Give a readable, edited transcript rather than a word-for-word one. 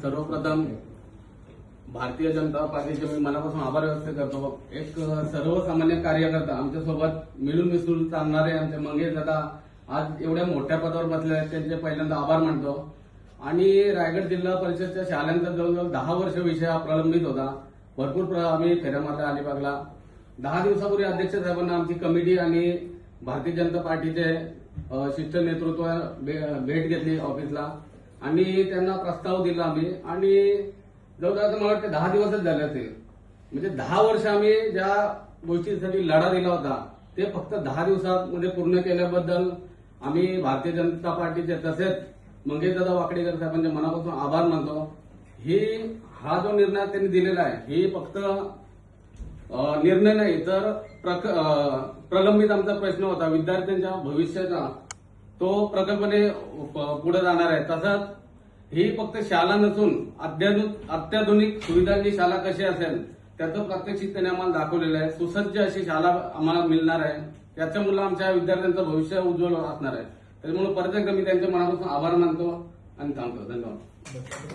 सर्वप्रथम भारतीय जनता पार्टीचे मी मनापासून आभार व्यक्त करतो। एक सर्वसामान्य कार्यकर्ता आमच्यासोबत मिळून मिसळून चालणारे आमचे मंगेश दादा आज एवढ्या मोठ्या पदावर बसले आहेत, त्यांचे पहिल्यांदा आभार मानतो। आणि रायगड जिल्हा परिषदच्या शाळांचा जवळजवळ 10 वर्ष विषय हा प्रलंबित होता। भरपूर आम्ही फेऱ्या मारल्या अलिबागला। 10 दिवसापूर्वी अध्यक्ष साहेबांना आमची कमिटी आणि भारतीय जनता पार्टीचे शिष्ट नेतृत्व भेट घेतली ऑफिसला आणि त्यांना प्रस्ताव दिला आम्ही। आणि जवळजवळ मला वाटतं 10 दिवसच झाले असेल, म्हणजे 10 वर्ष आम्ही ज्या गोष्टीसाठी लढा दिला होता ते फक्त 10 दिवसांमध्ये पूर्ण केल्याबद्दल आम्ही भारतीय जनता पार्टीचे तसेच मंगेशदादा वाकडेकर साहेबांचे मनापासून आभार मानतो। हा जो निर्णय त्यांनी दिलेला आहे ही फक्त निर्णय नाही तर प्रलंबित आमचा प्रश्न होता विद्यार्थ्यांच्या भविष्याचा, तो प्रकल्पने पुढे जाणार आहे। तसंच ही फक्त शाळा नसून अत्याधुनिक सुविधांची शाळा कशी असेल त्याचं प्रात्यक्षिक त्यांनी आम्हाला दाखवलेलं आहे। सुसज्ज अशी शाळा आम्हाला मिळणार आहे, त्याच्यामुळे आमच्या विद्यार्थ्यांचं भविष्य उज्ज्वल असणार आहे। त्याच्यामुळे परत एकदा मी त्यांच्या मनापासून आभार मानतो आणि थांबतो। धन्यवाद।